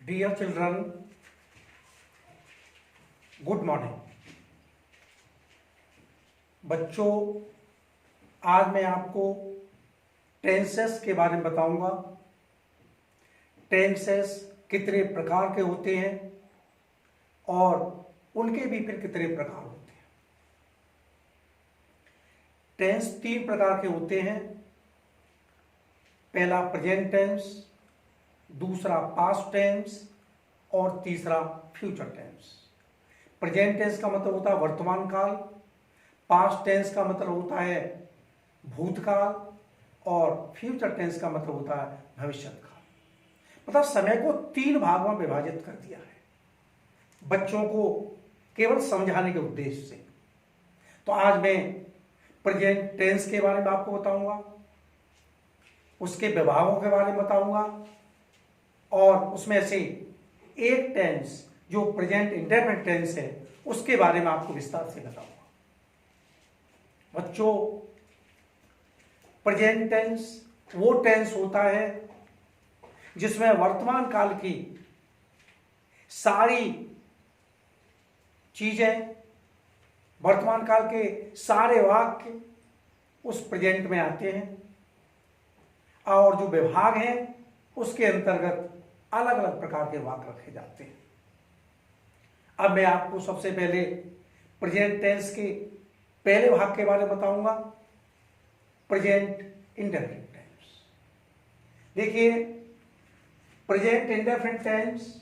Dear children, good morning. बच्चों, आज मैं आपको टेंसेस के बारे में बताऊंगा। टेंसेस कितने प्रकार के होते हैं और उनके भी फिर कितने प्रकार होते हैं। टेंस 3 प्रकार के होते हैं। पहला प्रेजेंट टेंस, दूसरा पास्ट टेंस और तीसरा फ्यूचर टेंस। प्रेजेंट टेंस का मतलब होता है वर्तमान काल, पास्ट टेंस का मतलब होता है भूतकाल और फ्यूचर टेंस का मतलब होता है भविष्य काल। मतलब समय को 3 भागों में विभाजित कर दिया है बच्चों को केवल समझाने के उद्देश्य से। तो आज मैं प्रेजेंट टेंस के बारे में आपको बताऊंगा, उसके विभागों के बारे में बताऊंगा और उसमें से एक टेंस जो प्रेजेंट इंडेफिनिट टेंस है उसके बारे में आपको विस्तार से बताऊंगा। बच्चों, प्रेजेंट टेंस वो टेंस होता है जिसमें वर्तमान काल की सारी चीजें, वर्तमान काल के सारे वाक्य उस प्रेजेंट में आते हैं और जो विभाग हैं उसके अंतर्गत अलग अलग प्रकार के वाक्य रखे जाते हैं। अब मैं आपको सबसे पहले प्रेजेंट टेंस के पहले भाग के बारे में बताऊंगा, प्रेजेंट इंडेफिनिट टेंस। देखिए, present indefinite tense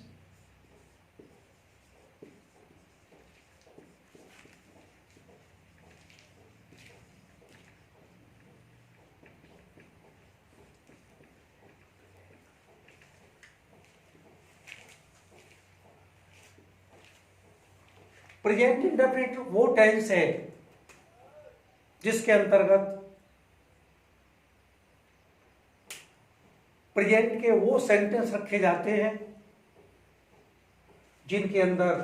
present indefinite वो टेंस है जिसके अंतर्गत प्रेजेंट के वो सेंटेंस रखे जाते हैं जिनके अंदर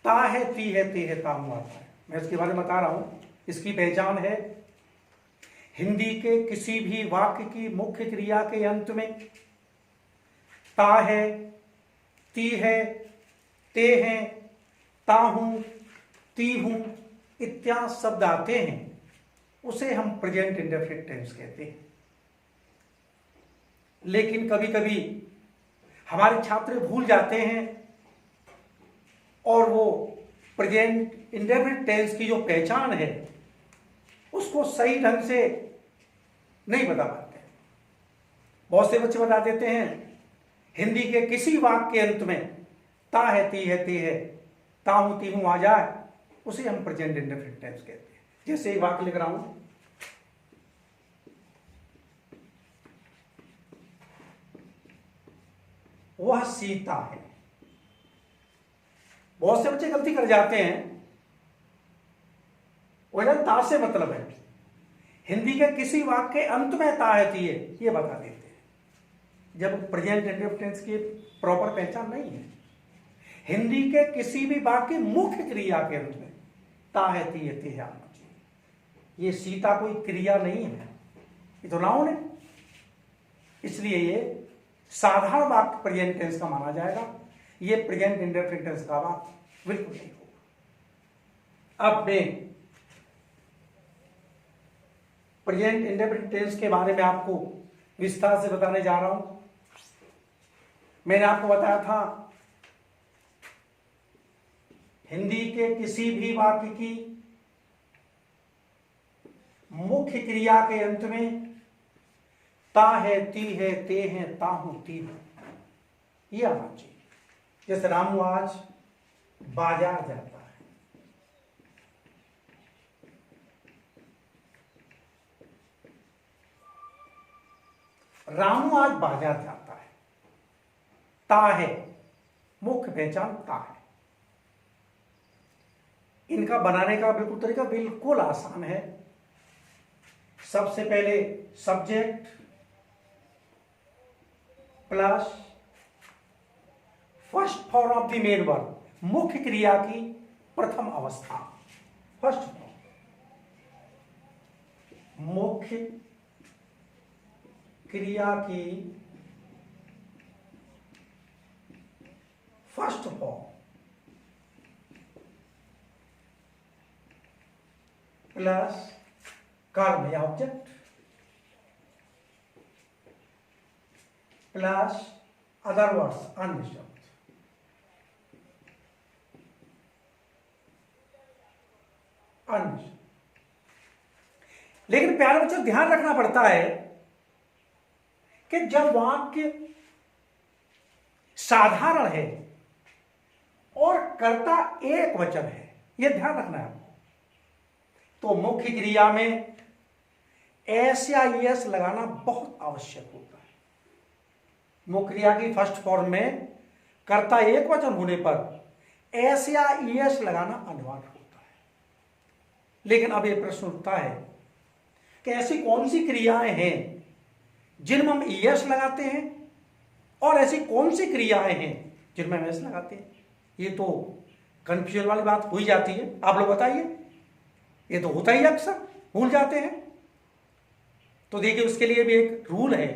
ता है, ती है, ते है, ताहू आता है। मैं इसके बारे में बता रहा हूं। इसकी पहचान है, हिंदी के किसी भी वाक्य की मुख्य क्रिया के अंत में ता है, ती है, ते हैं, ताहूं, ती हूं इत्यादि शब्द आते हैं, उसे हम प्रेजेंट इंडेफिनिट टेंस कहते हैं। लेकिन कभी कभी हमारे छात्र भूल जाते हैं और वो प्रेजेंट इंडेफिनिट टेंस की जो पहचान है उसको सही ढंग से नहीं बता पाते। बहुत से बच्चे बता देते हैं हिंदी के किसी वाक्य के अंत में ता है, ती है, ते है, ताहूं, ती हूं आ जाए, उसे हम प्रेजेंट इंडेफिनिट टेंस कहते हैं। जैसे एक वाक्य लिख रहा हूं, वह सीता है। बहुत से बच्चे गलती कर जाते हैं, वह ता से मतलब है, हिंदी के किसी वाक्य के अंत में ता है, ती है ये बता देते हैं, जब प्रेजेंट इंडेफिनिट टेंस की प्रॉपर पहचान नहीं है। हिंदी के किसी भी वाक्य मुख्य क्रिया के अंत में ता है, ती है, ते है आना चाहिए। ये सीता कोई क्रिया नहीं है, ये तो नाउन है, इसलिए ये साधारण वाक्य प्रेजेंट टेंस का माना जाएगा। ये प्रेजेंट इंडेफिनिट टेंस का वाक्य बिल्कुल नहीं होगा। अब मैं प्रेजेंट इंडेफिनिट टेंस के बारे में आपको विस्तार से बताने जा रहा हूं। मैंने आपको बताया था हिंदी के किसी भी वाक्य की मुख्य क्रिया के अंत में ता है, ती है, ते हैं, ताहूं, ती हूं ये आना चाहिए। जैसे रामू आज बाजार जाता है, रामू आज बाजार जाता है, ता है, मुख्य पहचान ता है। इनका बनाने का बिल्कुल तरीका बिल्कुल आसान है। सबसे पहले subject plus first form of the main verb, मुख्य क्रिया की प्रथम अवस्था, फर्स्ट फॉर्म, मुख्य क्रिया की फर्स्ट फॉर्म प्लस कर्म या ऑब्जेक्ट प्लस अदर वर्ड्स अन्य शब्द। लेकिन प्यारे बच्चों ध्यान रखना पड़ता है कि जब वाक्य साधारण है और कर्ता एक वचन है, यह ध्यान रखना है आपको, तो मुख्य क्रिया में एस या ईएस लगाना बहुत आवश्यक होता है। मुख्य क्रिया की फर्स्ट फॉर्म में कर्ता एक वचन होने पर एस या ईएस लगाना अनिवार्य होता है। लेकिन अब यह प्रश्न उठता है कि ऐसी कौन सी क्रियाएं हैं जिनमें हम ईएस लगाते हैं और ऐसी कौन सी क्रियाएं हैं जिनमें हम एस लगाते हैं। ये तो कंफ्यूजन वाली बात हो ही जाती है। आप लोग बताइए, ये तो होता ही अक्सर भूल जाते हैं। तो देखिए उसके लिए भी एक रूल है,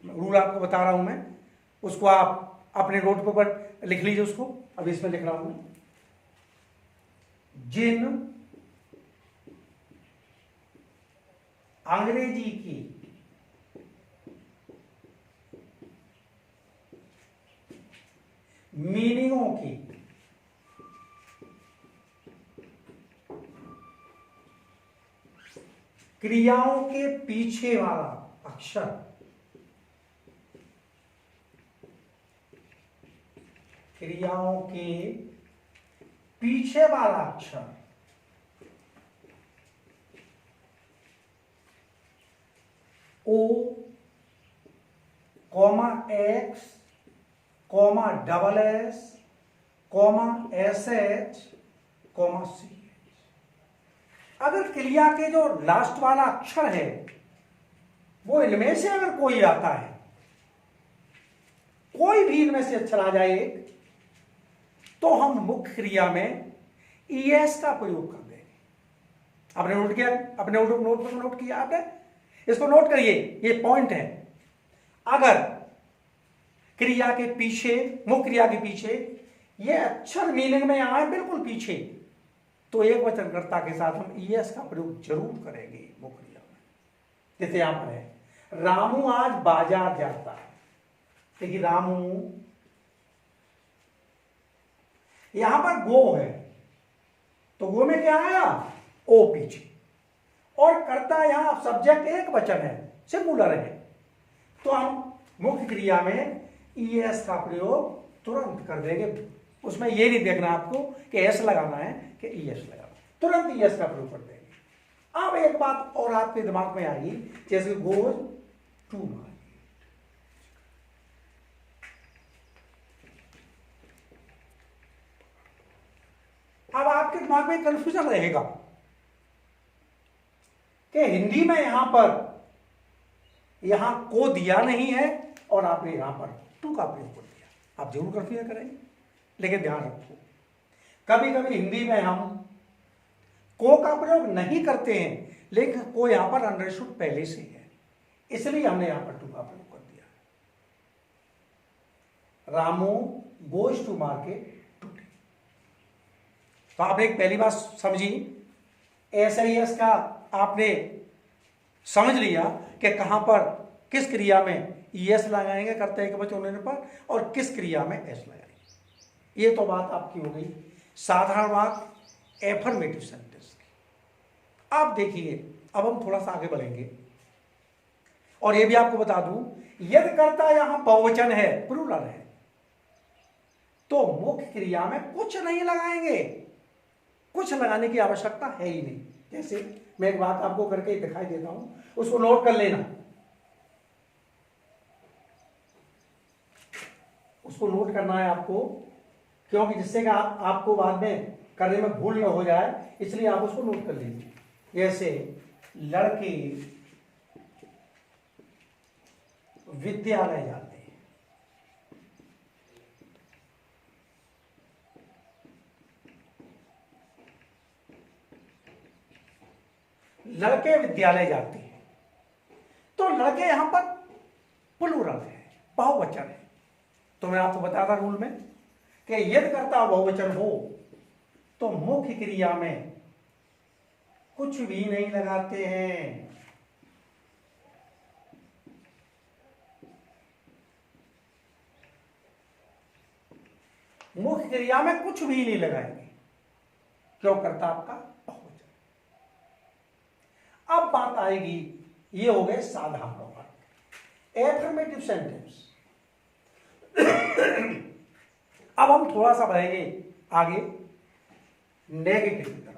रूल आपको बता रहा हूं मैं, उसको आप अपने नोट पेपर लिख लीजिए उसको। अब इसमें लिख रहा हूं, जिन अंग्रेजी की मीनिंगों की क्रियाओं के पीछे वाला अक्षर क्रियाओं के पीछे वाला अक्षर O comma X comma double S comma S H comma C. अगर क्रिया के जो लास्ट वाला अक्षर है वो इनमें से अगर कोई आता है, कोई भी इनमें से अक्षर आ जाए तो हम मुख्य क्रिया में ईएस का प्रयोग कर देंगे। आपने नोट किया, अपने नोट पर नोट किया आपने, इसको नोट करिए, ये पॉइंट है। अगर क्रिया के पीछे, मुख्य क्रिया के पीछे ये अक्षर मीनिंग में आए बिल्कुल पीछे, तो एक वचनकर्ता के साथ हम ईएस का प्रयोग जरूर करेंगे मुख्य क्रिया में। जैसे यहां पर है, रामू आज बाजार जाता है। देखिए रामू, यहां पर गो है तो गो में क्या आया, ओ पीछे, और कर्ता यहां सब्जेक्ट एक वचन है, सिंगुलर है, तो हम मुख्य क्रिया में ईएस का प्रयोग तुरंत कर देंगे। उसमें यह नहीं देखना आपको कि एस लगाना है कि ईएस लगाना है, तुरंत ईएस का प्रयोग कर देंगे। अब एक बात और आपके दिमाग में आई, जैसे गोज टू मार्केट। अब आपके दिमाग में कंफ्यूजन रहेगा कि हिंदी में यहां पर यहां को दिया नहीं है और आपने यहां पर टू का प्रयोग कर दिया। आप जरूर कंफ्यूजन करेंगे, लेकिन ध्यान रखो कभी कभी हिंदी में हम को का प्रयोग नहीं करते हैं, लेकिन को यहां पर अंडरस्टूड पहले से है, इसलिए हमने यहां पर टू का प्रयोग कर दिया। Ramu goes to market today. तो आपने एक पहली बात समझी, एस का आपने समझ लिया कि कहां पर किस क्रिया में ईएस लगाएंगे कर्ता एक वचन होने पर और किस क्रिया में एस लगाएंगे। ये तो बात आपकी हो गई साधारण वाक्य एफर्मेटिव सेंटेंस की। आप देखिए अब हम थोड़ा सा आगे बढ़ेंगे और ये भी आपको बता दूं, यदि कर्ता यहां बहुवचन है, प्लूरल है, तो मुख्य क्रिया में कुछ नहीं लगाएंगे, कुछ लगाने की आवश्यकता है ही नहीं। जैसे मैं एक बात आपको करके दिखाई देता हूं, उसको नोट कर लेना, उसको नोट करना है आपको, क्योंकि जिससे कि आपको बाद में करने में भूल न हो जाए, इसलिए आप उसको नोट कर लीजिए। जैसे लड़के विद्यालय जाते हैं, लड़के विद्यालय जाते हैं, तो लड़के यहां पर प्लूरल है, बहुवचन है। तो मैं आपको बताता रूल में कि यदि कर्ता बहुवचन हो तो मुख्य क्रिया में कुछ भी नहीं लगाते हैं। मुख्य क्रिया में कुछ भी नहीं लगाएंगे, क्यों? कर्ता आपका बहुवचन। अब बात आएगी, ये हो गए साधारण वर्ग, एफर्मेटिव सेंटेंस। अब हम थोड़ा सा बढ़ेंगे आगे नेगेटिव की तरफ।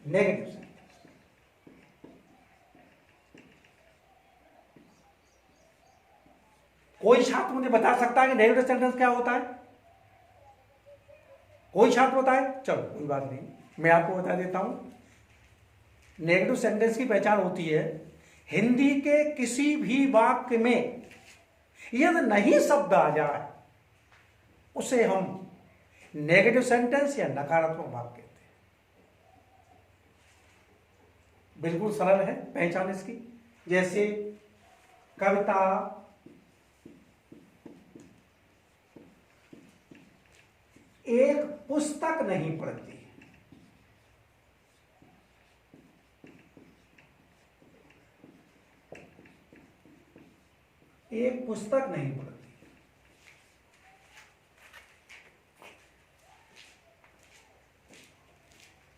नेगेटिव सेंटेंस, कोई छात्र मुझे बता सकता है कि नेगेटिव सेंटेंस क्या होता है? कोई छात्र बताए? चलो कोई बात नहीं, मैं आपको बता देता हूं। नेगेटिव सेंटेंस की पहचान होती है, हिंदी के किसी भी वाक्य में यदि नहीं शब्द आ जाए उसे हम नेगेटिव सेंटेंस या नकारात्मक वाक्य कहते हैं। बिल्कुल सरल है पहचान इसकी। जैसे कविता एक पुस्तक नहीं पढ़ती, एक पुस्तक नहीं पढ़ती।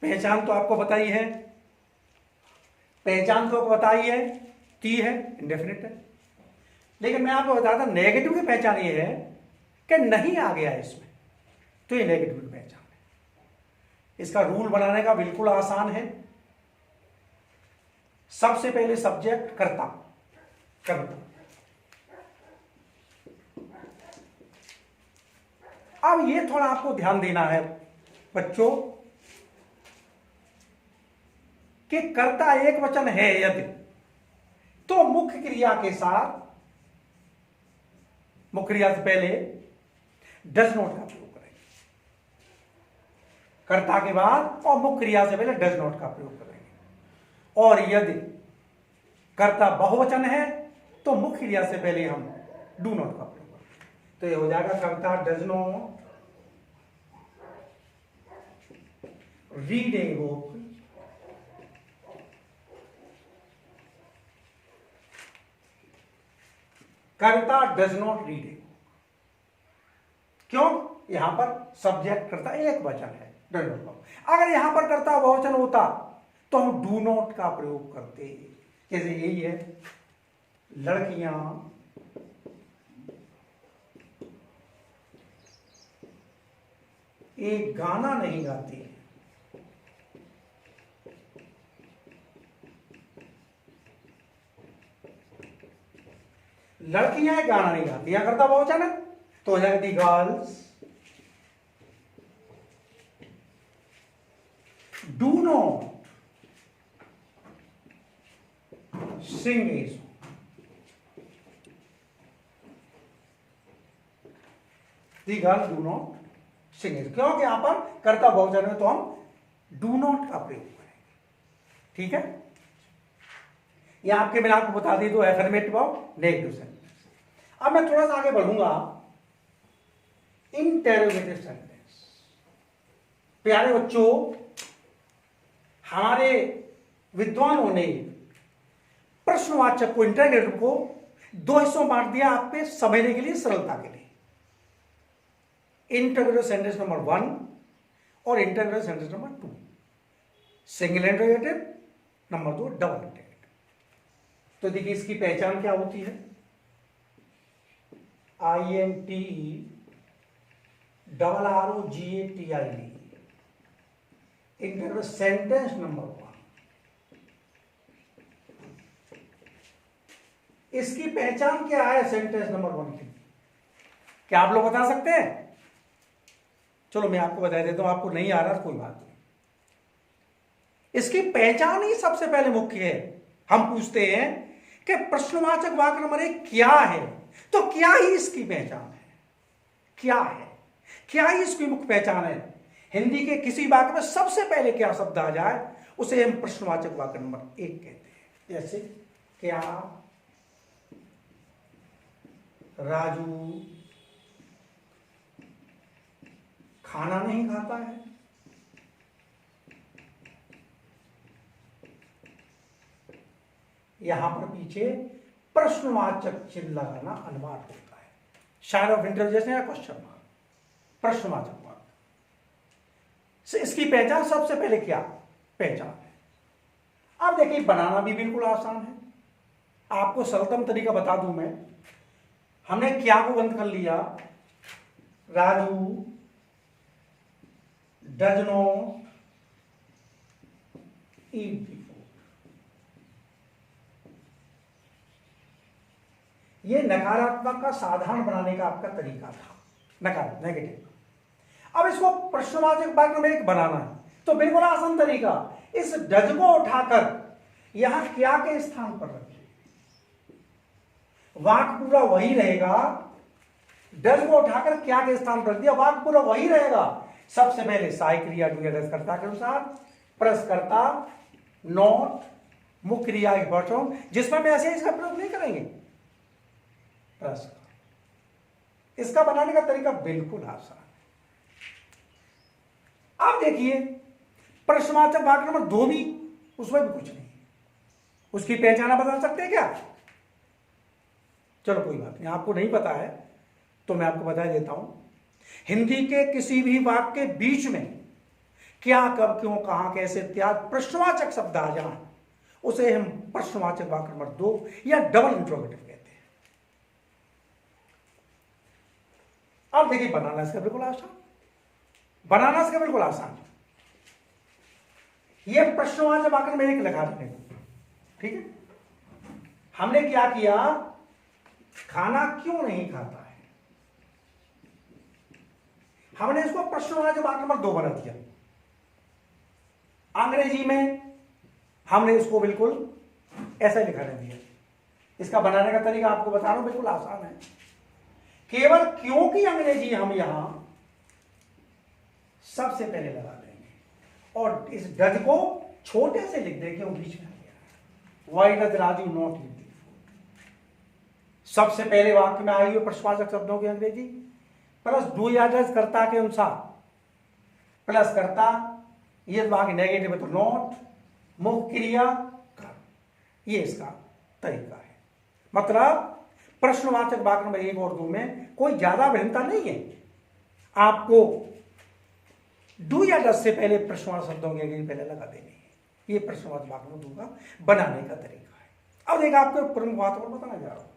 पहचान तो आपको बताई है, पहचान तो आपको बताई है, ती है, इंडेफिनिट है। लेकिन मैं आपको बताता हूं नेगेटिव की पहचान ये है कि नहीं आ गया इसमें, तो ये नेगेटिव की पहचान है। इसका रूल बनाने का बिल्कुल आसान है। सबसे पहले सब्जेक्ट कर्ता, कविता। अब ये थोड़ा आपको ध्यान देना है बच्चों कि कर्ता एक वचन है यदि, तो मुख्य क्रिया के साथ, मुख्य क्रिया से पहले डज नॉट का प्रयोग करेंगे। कर्ता के बाद और मुख्य क्रिया से पहले डज नॉट का प्रयोग करेंगे। और यदि कर्ता बहुवचन है तो मुख्य क्रिया से पहले हम डू नॉट का प्रयोग करेंगे। तो ये हो जाएगा कर्ता does not read a book, कर्ता डज नॉट रीड ए। क्यों? यहां पर सब्जेक्ट कर्ता एक वचन है, डज नॉट। अगर यहां पर कर्ता बहुवचन होता तो हम डू नॉट का प्रयोग करते। जैसे यही है, लड़कियां एक गाना नहीं गाती है। लड़कियां एक गाना नहीं गाती, यहां कर्ता बहुवचन है तो हो जाएगा the girls do not sing a song. The girls do not sing a, क्योंकि यहां पर कर्ता बहुवचन है तो हम डू नॉट का प्रयोग करेंगे। ठीक है, यह आपके मैंने आपको बता दी दो एफर्मेटिव और नेगेटिव सेंटेंस। अब मैं थोड़ा सा आगे बढ़ूंगा, इंटेरोगेटिव सेंटेंस। प्यारे बच्चों, हमारे विद्वानों ने प्रश्नवाचक को, इंटेरोगेटिव को दो हिस्सों बांट दिया आपके समझने के लिए, सरलता के लिए। इंटेरोगेटिव सेंटेंस नंबर 1 और interrogative sentence number 2। Single interrogative, number 2 double interrogative. तो देखिए इसकी पहचान क्या होती है। INTE RROGATIV, interrogative sentence number 1। इसकी पहचान क्या है सेंटेंस नंबर 1 की? क्या आप लोग बता सकते हैं? चलो मैं आपको बता देता हूं, आपको नहीं आ रहा तो कोई बात नहीं। इसकी पहचान ही सबसे पहले मुख्य है। हम पूछते हैं कि प्रश्नवाचक वाक्य नंबर 1 क्या है, तो क्या ही इसकी पहचान है? क्या है, क्या ही इसकी मुख्य पहचान है? हिंदी के किसी वाक्य में सबसे पहले क्या शब्द आ जाए उसे हम प्रश्नवाचक वाक्य नंबर 1 कहते हैं। जैसे क्या राजू खाना नहीं खाता है? यहां पर पीछे प्रश्नवाचक चिन्ह लगाना अनिवार्य होता है। शायर ऑफ इंटेलिजेंस या क्वेश्चन मार्क, प्रश्नवाचक वाक्य से इसकी पहचान सबसे पहले क्या पहचान है। अब देखिए बनाना भी बिल्कुल आसान है। आपको सरलतम तरीका बता दूं मैं। हमने क्या को बंद कर लिया, Raju does not eat the food. ये नकारात्मक का साधारण बनाने का आपका तरीका था, नकारात्मक नेगेटिव। अब इसको प्रश्नवाचक वाक्य नंबर 1 बनाना है तो बिल्कुल आसान तरीका, इस डज को उठाकर यहां क्या के स्थान पर रखिए, वाक्य पूरा वही रहेगा। डज को उठाकर क्या के स्थान पर रख दिया, वाक्य पूरा वही रहेगा। सबसे पहले सहायक क्रिया डू या कर्ता के अनुसार, प्रश्नकर्ता, नॉट, मुख्य क्रिया विभक्ति, जिसमें हम ऐसे इसका प्रयोग नहीं करेंगे। प्रश्न, इसका बनाने का तरीका बिल्कुल आसान है। अब देखिए प्रश्नवाचक वाक्य नंबर 2 भी, उसमें भी कुछ नहीं, उसकी पहचान बता सकते हैं क्या? चलो कोई बात नहीं, आपको नहीं पता है तो मैं आपको बता देता हूं। हिंदी के किसी भी वाक्य के बीच में क्या, कब, क्यों, कहां, कैसे इत्यादि प्रश्नवाचक शब्द आ जाए उसे हम प्रश्नवाचक वाक्य नंबर 2 या डबल इंट्रोगेटिव कहते हैं। अब देखिए बनाना इसका बिल्कुल आसान, बनाना इसका बिल्कुल आसान। यह प्रश्नवाचक वाक्य में एक लगा देने को, ठीक है। हमने क्या किया, खाना क्यों नहीं खाता है, हमने इसको प्रश्नवाचक वाक्य नंबर 2 बना दिया। अंग्रेजी में हमने इसको बिल्कुल ऐसा लिखा रह दिया। इसका बनाने का तरीका आपको बता रहा हूं, बिल्कुल आसान है। केवल क्योंकि अंग्रेजी हम यहां सबसे पहले लगा देंगे और इस डज को छोटे से लिख देंगे, वो बीच में आ गया। Why does Raju not eat the food, सबसे पहले वाक्य में आए हुए प्रश्नवाचक शब्दों की अंग्रेजी, प्लस डू या डज कर्ता के अनुसार, प्लस कर्ता, ये वाक्य नेगेटिव है तो नॉट, मुख्य क्रिया कर। ये इसका तरीका है। मतलब प्रश्नवाचक वाक्य नंबर 1 और 2 में कोई ज्यादा भिन्नता नहीं है। आपको डू या डज से पहले प्रश्नवाचक शब्दों की अंग्रेजी पहले लगा देनी है। ये प्रश्नवाचक वाक्य नंबर 2 का बनाने का तरीका है। अब देखा आपको प्रमुख बातों पर बताना जा रहा हूं।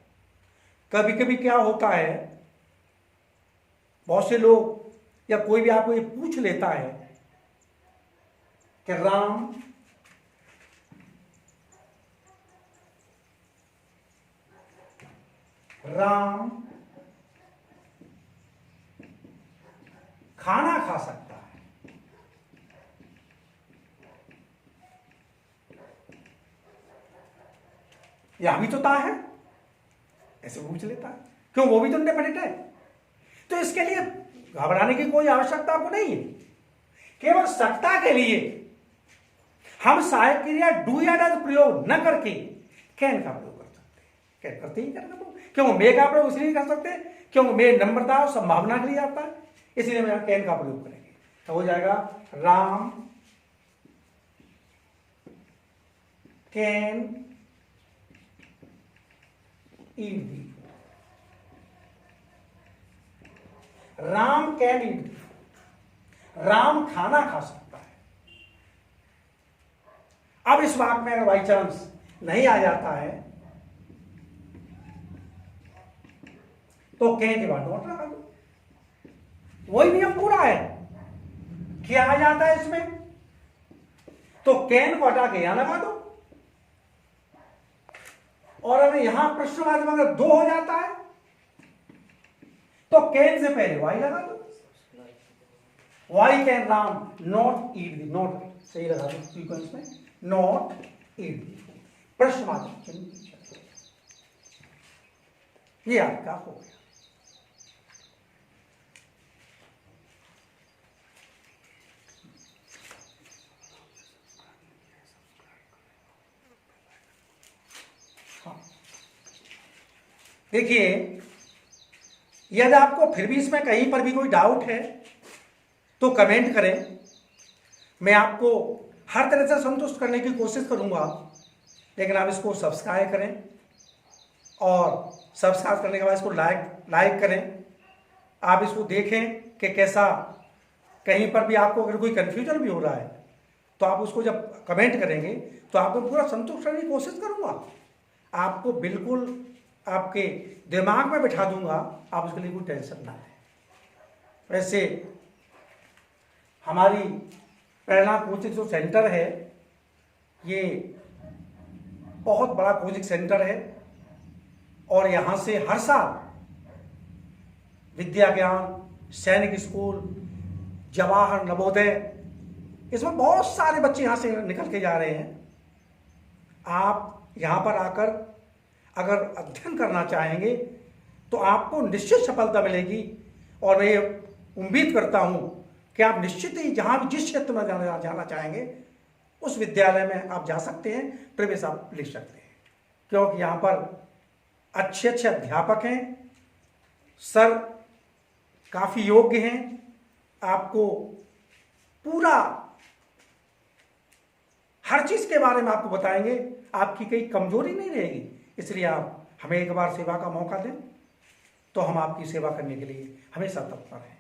कभी कभी क्या होता है, बहुत से लोग या कोई भी आपको ये पूछ लेता है कि राम खाना खा सकता है, यह भी तो ता है, ऐसे पूछ लेता है। क्यों, वो भी तो इंडिपेंडेंट है। तो इसके लिए घबराने की कोई आवश्यकता आपको नहीं है। केवल सत्ता के लिए हम सहायक क्रिया डू या डज प्रयोग न करके कैन का प्रयोग कर सकते हैं। कैन करते ही करना प्रयोग, क्यों मे का प्रयोग इसलिए कर सकते हैं क्यों मे नम्रता और संभावना के लिए आता है, इसलिए हम कैन का प्रयोग करेंगे। तो हो जाएगा Ram can eat the, Ram can eat, Ram खाना खा सकता है। अब इस वाक्य में अगर बाई चांस नहीं आ जाता है तो कैन के बाद नॉट लगा दो, वही नियम पूरा है। क्या आ जाता है इसमें, तो कैन को हटा के यहां लगा दो, और अगर यहां प्रश्नवाचक अगर 2 हो जाता है तो कैन से पहले वाई लगा दो। Why can Ram not eat the, not सही लगा दो सीक्वेंस में, नॉट ईट दी, प्रश्नवाचक चिन्ह, ये आपका हो गया। देखिए, यदि आपको फिर भी इसमें कहीं पर भी कोई डाउट है तो कमेंट करें। मैं आपको हर तरह से संतुष्ट करने की कोशिश करूंगा, लेकिन आप इसको सब्सक्राइब करें और सब्सक्राइब करने के बाद इसको लाइक करें। आप इसको देखें कि कैसा, कहीं पर भी आपको अगर कोई कन्फ्यूजन भी हो रहा है तो आप उसको जब कमेंट करेंगे तो आपको पूरा संतुष्ट करने की कोशिश करूंगा। आपको बिल्कुल आपके दिमाग में बिठा दूंगा, आप उसके लिए कोई टेंशन ना है। वैसे हमारी प्रेरणा कोचिंग जो सेंटर है, ये बहुत बड़ा कोचिंग सेंटर है और यहाँ से हर साल विद्या ज्ञान, सैनिक स्कूल, जवाहर नवोदय, इसमें बहुत सारे बच्चे यहाँ से निकल के जा रहे हैं। आप यहाँ पर आकर अगर अध्ययन करना चाहेंगे तो आपको निश्चित सफलता मिलेगी और मैं ये उम्मीद करता हूँ कि आप निश्चित ही जहाँ भी जिस क्षेत्र में जाना चाहेंगे उस विद्यालय में आप जा सकते हैं, प्रवेश आप ले सकते हैं, क्योंकि यहाँ पर अच्छे अच्छे अध्यापक हैं, सर काफ़ी योग्य हैं, आपको पूरा हर चीज़ के बारे में आपको बताएंगे, आपकी कोई कमजोरी नहीं रहेगी। इसलिए आप हमें एक बार सेवा का मौका दें तो हम आपकी सेवा करने के लिए हमेशा तत्पर हैं।